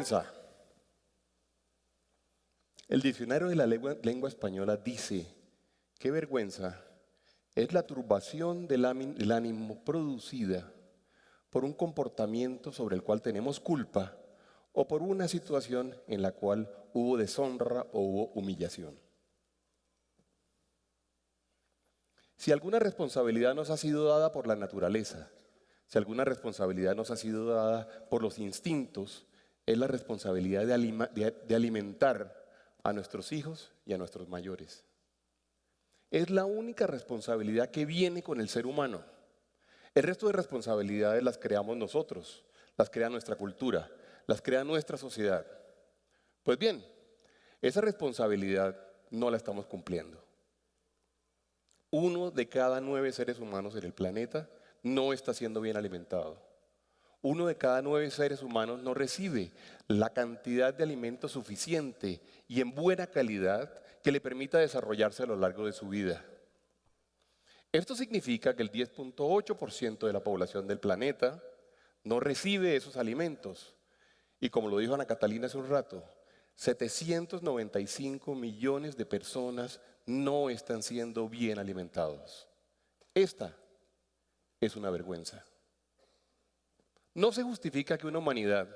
Vergüenza. El diccionario de la lengua española dice que vergüenza es la turbación del ánimo producida por un comportamiento sobre el cual tenemos culpa o por una situación en la cual hubo deshonra o hubo humillación. Si alguna responsabilidad nos ha sido dada por la naturaleza, si alguna responsabilidad nos ha sido dada por los instintos, es la responsabilidad de alimentar a nuestros hijos y a nuestros mayores. Es la única responsabilidad que viene con el ser humano. El resto de responsabilidades las creamos nosotros, las crea nuestra cultura, las crea nuestra sociedad. Pues bien, esa responsabilidad no la estamos cumpliendo. 1 de cada 9 seres humanos en el planeta no está siendo bien alimentado. 1 de cada 9 seres humanos no recibe la cantidad de alimento suficiente y en buena calidad que le permita desarrollarse a lo largo de su vida. Esto significa que el 10.8% de la población del planeta no recibe esos alimentos. Y como lo dijo Ana Catalina hace un rato, 795 millones de personas no están siendo bien alimentados. Esta es una vergüenza. No se justifica que una humanidad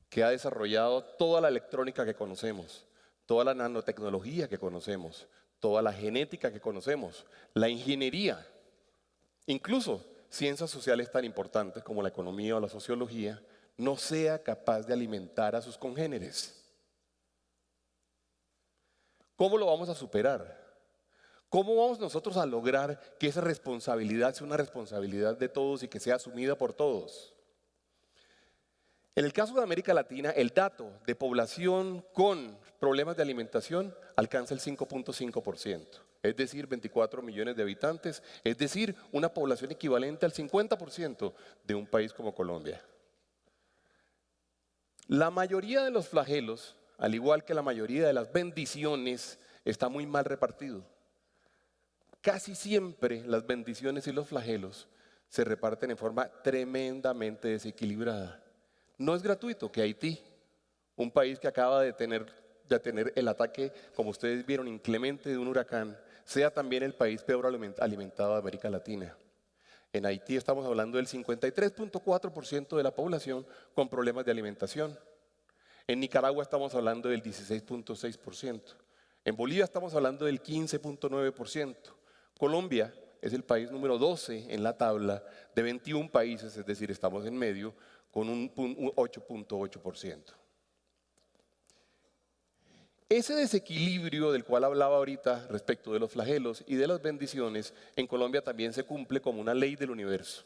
que ha desarrollado toda la electrónica que conocemos, toda la nanotecnología que conocemos, toda la genética que conocemos, la ingeniería, incluso ciencias sociales tan importantes como la economía o la sociología, no sea capaz de alimentar a sus congéneres. ¿Cómo lo vamos a superar? ¿Cómo vamos nosotros a lograr que esa responsabilidad sea una responsabilidad de todos y que sea asumida por todos? En el caso de América Latina, el dato de población con problemas de alimentación alcanza el 5.5%, es decir, 24 millones de habitantes, es decir, una población equivalente al 50% de un país como Colombia. La mayoría de los flagelos, al igual que la mayoría de las bendiciones, está muy mal repartido. Casi siempre las bendiciones y los flagelos se reparten en forma tremendamente desequilibrada. No es gratuito que Haití, un país que acaba de tener el ataque, como ustedes vieron, inclemente de un huracán, sea también el país peor alimentado de América Latina. En Haití estamos hablando del 53.4% de la población con problemas de alimentación. En Nicaragua estamos hablando del 16.6%. En Bolivia estamos hablando del 15.9%. Colombia es el país número 12 en la tabla de 21 países, es decir, estamos en medio con un 8.8%. Ese desequilibrio del cual hablaba ahorita respecto de los flagelos y de las bendiciones, en Colombia también se cumple como una ley del universo.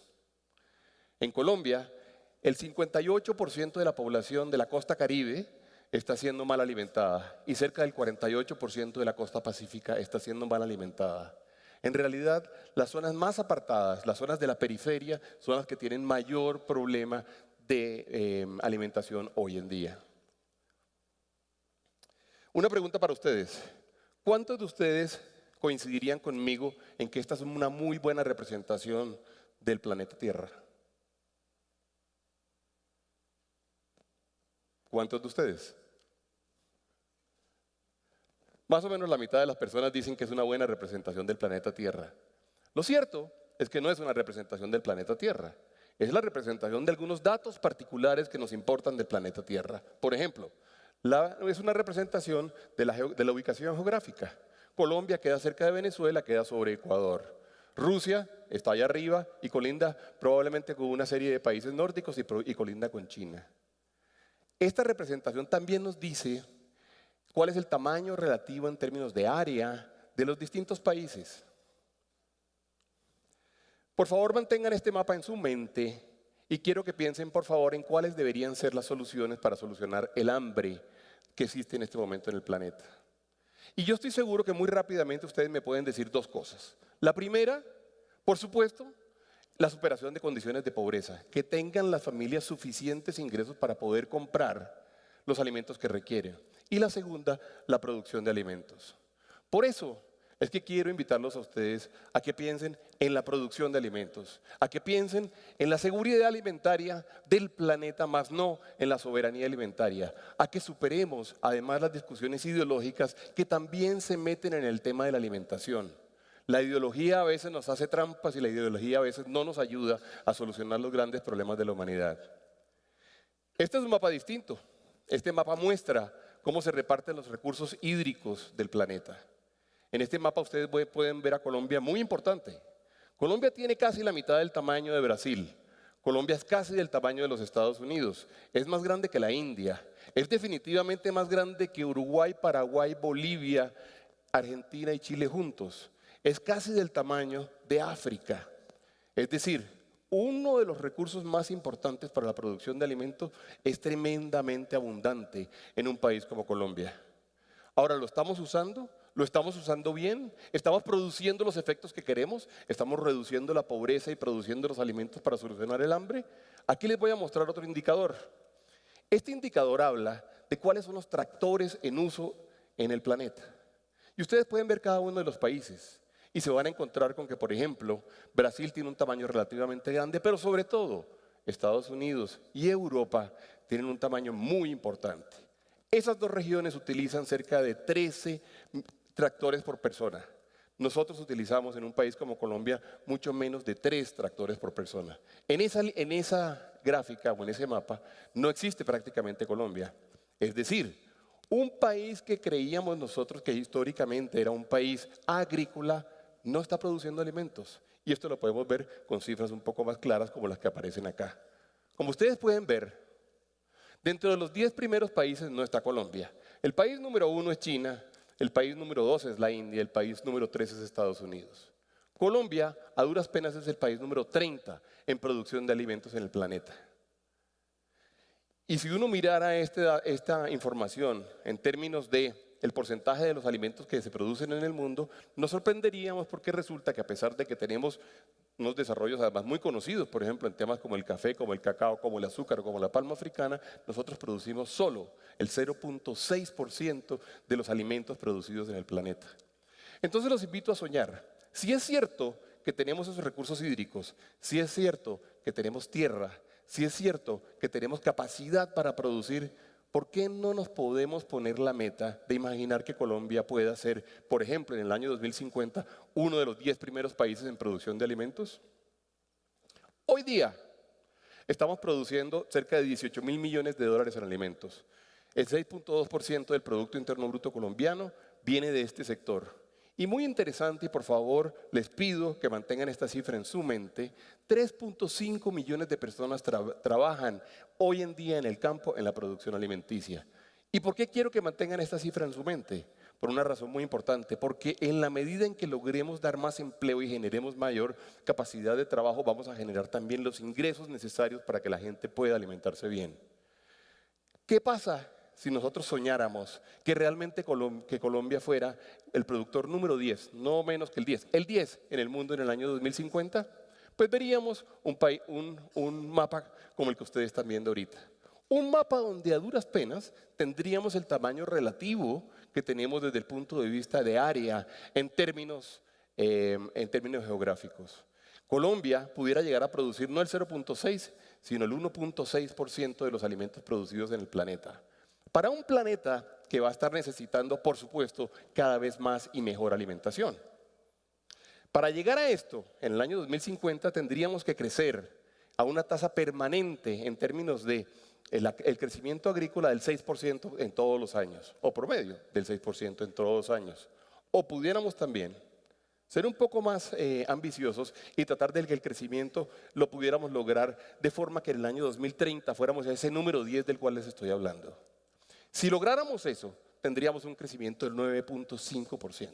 En Colombia, el 58% de la población de la costa Caribe está siendo mal alimentada y cerca del 48% de la costa pacífica está siendo mal alimentada. En realidad, las zonas más apartadas, las zonas de la periferia, son las que tienen mayor problema de alimentación hoy en día. Una pregunta para ustedes. ¿Cuántos de ustedes coincidirían conmigo en que esta es una muy buena representación del planeta Tierra? ¿Cuántos de ustedes? Más o menos la mitad de las personas dicen que es una buena representación del planeta Tierra. Lo cierto es que no es una representación del planeta Tierra. Es la representación de algunos datos particulares que nos importan del planeta Tierra. Por ejemplo, es una representación de la ubicación geográfica. Colombia queda cerca de Venezuela, queda sobre Ecuador. Rusia está allá arriba y colinda probablemente con una serie de países nórdicos y colinda con China. Esta representación también nos dice cuál es el tamaño relativo en términos de área de los distintos países. Por favor, mantengan este mapa en su mente y quiero que piensen, por favor, en cuáles deberían ser las soluciones para solucionar el hambre que existe en este momento en el planeta. Y yo estoy seguro que muy rápidamente ustedes me pueden decir dos cosas. La primera, por supuesto, la superación de condiciones de pobreza, que tengan las familias suficientes ingresos para poder comprar los alimentos que requieren. Y la segunda, la producción de alimentos. Por eso, es que quiero invitarlos a ustedes a que piensen en la producción de alimentos, a que piensen en la seguridad alimentaria del planeta, más no en la soberanía alimentaria, a que superemos además las discusiones ideológicas que también se meten en el tema de la alimentación. La ideología a veces nos hace trampas y la ideología a veces no nos ayuda a solucionar los grandes problemas de la humanidad. Este es un mapa distinto. Este mapa muestra cómo se reparten los recursos hídricos del planeta. En este mapa ustedes pueden ver a Colombia muy importante. Colombia tiene casi la mitad del tamaño de Brasil. Colombia es casi del tamaño de los Estados Unidos. Es más grande que la India. Es definitivamente más grande que Uruguay, Paraguay, Bolivia, Argentina y Chile juntos. Es casi del tamaño de África. Es decir, uno de los recursos más importantes para la producción de alimentos es tremendamente abundante en un país como Colombia. Ahora, ¿lo estamos usando? ¿Lo estamos usando bien? ¿Estamos produciendo los efectos que queremos? ¿Estamos reduciendo la pobreza y produciendo los alimentos para solucionar el hambre? Aquí les voy a mostrar otro indicador. Este indicador habla de cuáles son los tractores en uso en el planeta. Y ustedes pueden ver cada uno de los países y se van a encontrar con que, por ejemplo, Brasil tiene un tamaño relativamente grande, pero sobre todo Estados Unidos y Europa tienen un tamaño muy importante. Esas dos regiones utilizan cerca de 13 tractores por persona. Nosotros utilizamos en un país como Colombia mucho menos de 3 tractores por persona. En esa gráfica o en ese mapa no existe prácticamente Colombia. Es decir, un país que creíamos nosotros que históricamente era un país agrícola no está produciendo alimentos. Y esto lo podemos ver con cifras un poco más claras como las que aparecen acá. Como ustedes pueden ver, dentro de los 10 primeros países no está Colombia. El país número 1 es China, el país número 2 es la India, el país número 3 es Estados Unidos. Colombia, a duras penas, es el país número 30 en producción de alimentos en el planeta. Y si uno mirara esta información en términos de el porcentaje de los alimentos que se producen en el mundo, nos sorprenderíamos porque resulta que a pesar de que tenemos unos desarrollos además muy conocidos, por ejemplo, en temas como el café, como el cacao, como el azúcar, como la palma africana, nosotros producimos solo el 0.6% de los alimentos producidos en el planeta. Entonces los invito a soñar. Si es cierto que tenemos esos recursos hídricos, si es cierto que tenemos tierra, si es cierto que tenemos capacidad para producir, ¿por qué no nos podemos poner la meta de imaginar que Colombia pueda ser, por ejemplo, en el año 2050, uno de los 10 primeros países en producción de alimentos? Hoy día estamos produciendo cerca de 18.000 millones de dólares en alimentos. El 6.2% del Producto Interno Bruto colombiano viene de este sector. Y muy interesante, y por favor les pido que mantengan esta cifra en su mente, 3.5 millones de personas trabajan hoy en día en el campo en la producción alimenticia. ¿Y por qué quiero que mantengan esta cifra en su mente? Por una razón muy importante, porque en la medida en que logremos dar más empleo y generemos mayor capacidad de trabajo, vamos a generar también los ingresos necesarios para que la gente pueda alimentarse bien. ¿Qué pasa si nosotros soñáramos que realmente Colombia fuera el productor número 10, no menos que el 10 en el mundo en el año 2050? Pues veríamos un mapa como el que ustedes están viendo ahorita. Un mapa donde a duras penas tendríamos el tamaño relativo que tenemos desde el punto de vista de área en términos geográficos. Colombia pudiera llegar a producir no el 0.6, sino el 1.6% de los alimentos producidos en el planeta. Para un planeta que va a estar necesitando, por supuesto, cada vez más y mejor alimentación. Para llegar a esto, en el año 2050 tendríamos que crecer a una tasa permanente en términos de el crecimiento agrícola del 6% en todos los años, o promedio del 6% en todos los años. O pudiéramos también ser un poco más ambiciosos y tratar de que el crecimiento lo pudiéramos lograr de forma que en el año 2030 fuéramos a ese número 10 del cual les estoy hablando. Si lográramos eso, tendríamos un crecimiento del 9.5%.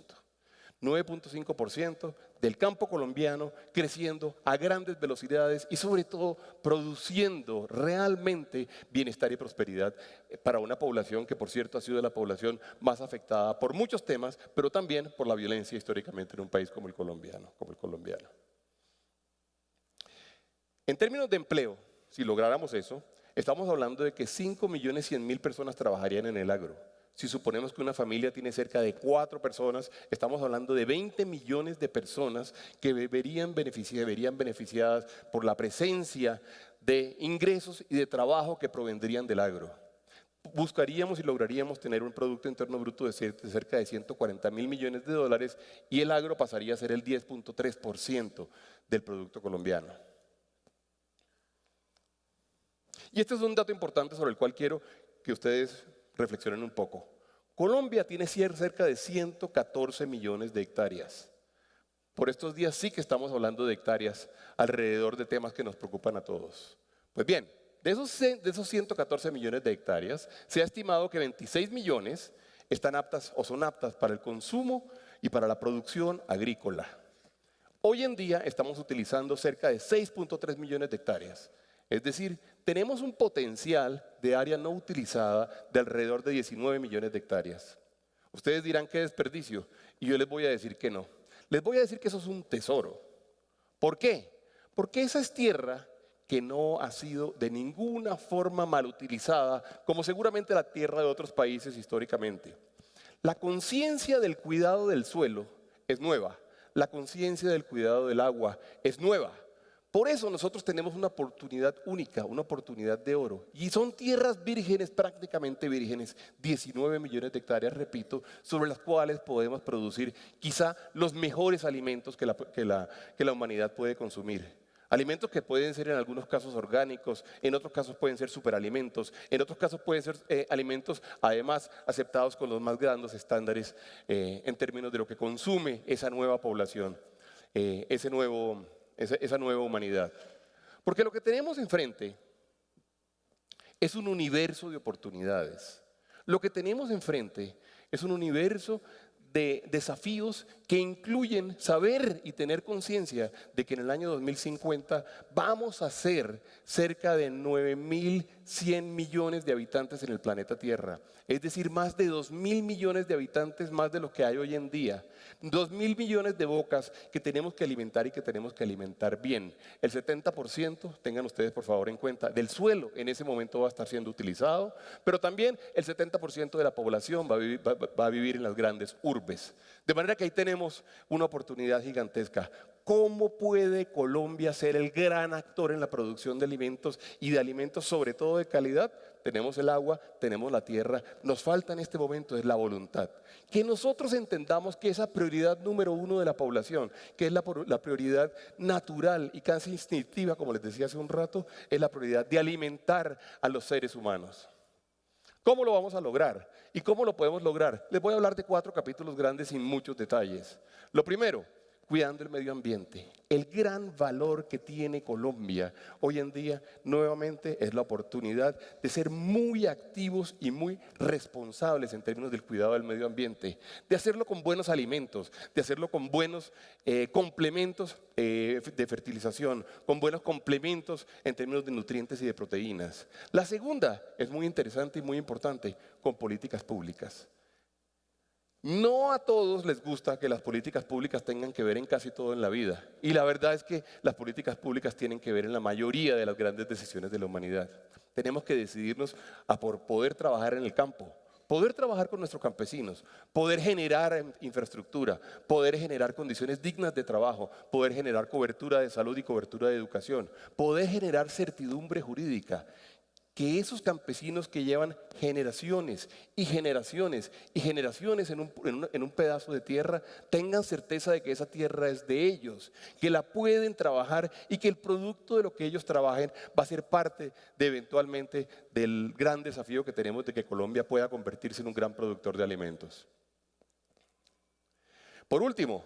9.5% del campo colombiano creciendo a grandes velocidades y sobre todo produciendo realmente bienestar y prosperidad para una población que, por cierto, ha sido la población más afectada por muchos temas, pero también por la violencia históricamente en un país como el colombiano. En términos de empleo, si lográramos eso, estamos hablando de que 5.100.000 personas trabajarían en el agro. Si suponemos que una familia tiene cerca de 4 personas, estamos hablando de 20 millones de personas que verían beneficiadas por la presencia de ingresos y de trabajo que provendrían del agro. Buscaríamos y lograríamos tener un Producto Interno Bruto de cerca de 140.000 millones de dólares y el agro pasaría a ser el 10.3% del producto colombiano. Y este es un dato importante sobre el cual quiero que ustedes reflexionen un poco. Colombia tiene cerca de 114 millones de hectáreas. Por estos días sí que estamos hablando de hectáreas alrededor de temas que nos preocupan a todos. Pues bien, de esos 114 millones de hectáreas, se ha estimado que 26 millones están aptas o son aptas para el consumo y para la producción agrícola. Hoy en día estamos utilizando cerca de 6.3 millones de hectáreas. Es decir, tenemos un potencial de área no utilizada de alrededor de 19 millones de hectáreas. Ustedes dirán qué desperdicio, y yo les voy a decir que no. Les voy a decir que eso es un tesoro. ¿Por qué? Porque esa es tierra que no ha sido de ninguna forma mal utilizada, como seguramente la tierra de otros países históricamente. La conciencia del cuidado del suelo es nueva, la conciencia del cuidado del agua es nueva. Por eso nosotros tenemos una oportunidad única, una oportunidad de oro. Y son tierras vírgenes, prácticamente vírgenes, 19 millones de hectáreas, repito, sobre las cuales podemos producir quizá los mejores alimentos que la humanidad puede consumir. Alimentos que pueden ser en algunos casos orgánicos, en otros casos pueden ser superalimentos, en otros casos pueden ser alimentos además aceptados con los más grandes estándares en términos de lo que consume esa nueva población, esa nueva humanidad. Porque lo que tenemos enfrente es un universo de oportunidades. Lo que tenemos enfrente es un universo de desafíos que incluyen saber y tener conciencia de que en el año 2050 vamos a ser cerca de 9.100 millones de habitantes en el planeta Tierra. Es decir, más de 2.000 millones de habitantes más de lo que hay hoy en día. 2.000 millones de bocas que tenemos que alimentar y que tenemos que alimentar bien. El 70%, tengan ustedes por favor en cuenta, del suelo en ese momento va a estar siendo utilizado, pero también el 70% de la población va a vivir en las grandes urbes. De manera que ahí tenemos una oportunidad gigantesca. ¿Cómo puede Colombia ser el gran actor en la producción de alimentos y de alimentos sobre todo de calidad? Tenemos el agua, tenemos la tierra, nos falta en este momento es la voluntad. Que nosotros entendamos que esa prioridad número 1 de la población, que es la prioridad natural y casi instintiva, como les decía hace un rato, es la prioridad de alimentar a los seres humanos. ¿Cómo lo vamos a lograr? ¿Y cómo lo podemos lograr? Les voy a hablar de 4 capítulos grandes sin muchos detalles. Lo primero, cuidando el medio ambiente. El gran valor que tiene Colombia hoy en día nuevamente es la oportunidad de ser muy activos y muy responsables en términos del cuidado del medio ambiente, de hacerlo con buenos alimentos, de hacerlo con buenos complementos de fertilización, con buenos complementos en términos de nutrientes y de proteínas. La segunda es muy interesante y muy importante, con políticas públicas. No a todos les gusta que las políticas públicas tengan que ver en casi todo en la vida. Y la verdad es que las políticas públicas tienen que ver en la mayoría de las grandes decisiones de la humanidad. Tenemos que decidirnos a por poder trabajar en el campo, poder trabajar con nuestros campesinos, poder generar infraestructura, poder generar condiciones dignas de trabajo, poder generar cobertura de salud y cobertura de educación, poder generar certidumbre jurídica. Que esos campesinos que llevan generaciones y generaciones y generaciones en un pedazo de tierra tengan certeza de que esa tierra es de ellos, que la pueden trabajar y que el producto de lo que ellos trabajen va a ser parte de eventualmente del gran desafío que tenemos de que Colombia pueda convertirse en un gran productor de alimentos. Por último,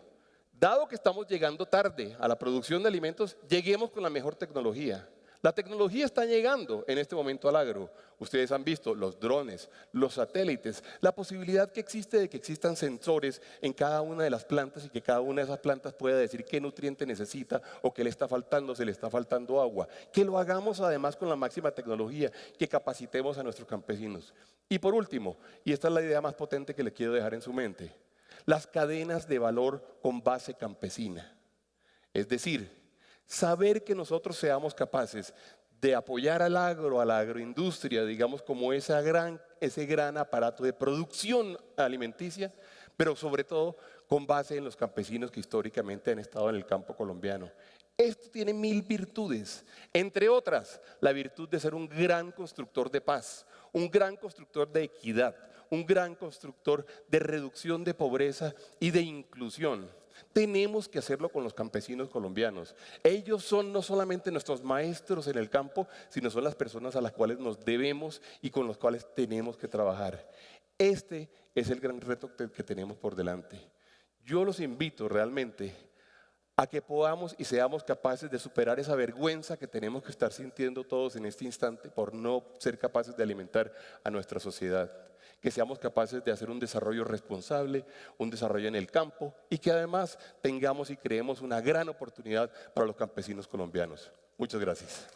dado que estamos llegando tarde a la producción de alimentos, lleguemos con la mejor tecnología. La tecnología está llegando en este momento al agro. Ustedes han visto los drones, los satélites, la posibilidad que existe de que existan sensores en cada una de las plantas y que cada una de esas plantas pueda decir qué nutriente necesita o qué le está faltando, si le está faltando agua. Que lo hagamos además con la máxima tecnología, que capacitemos a nuestros campesinos. Y por último, y esta es la idea más potente que le quiero dejar en su mente, las cadenas de valor con base campesina. Es decir, saber que nosotros seamos capaces de apoyar al agro, a la agroindustria, digamos, como ese gran aparato de producción alimenticia, pero sobre todo con base en los campesinos que históricamente han estado en el campo colombiano. Esto tiene 1000 virtudes, entre otras, la virtud de ser un gran constructor de paz, un gran constructor de equidad, un gran constructor de reducción de pobreza y de inclusión. Tenemos que hacerlo con los campesinos colombianos. Ellos son no solamente nuestros maestros en el campo, sino son las personas a las cuales nos debemos y con los cuales tenemos que trabajar. Este es el gran reto que tenemos por delante. Yo los invito realmente a que podamos y seamos capaces de superar esa vergüenza que tenemos que estar sintiendo todos en este instante por no ser capaces de alimentar a nuestra sociedad. Que seamos capaces de hacer un desarrollo responsable, un desarrollo en el campo y que además tengamos y creemos una gran oportunidad para los campesinos colombianos. Muchas gracias.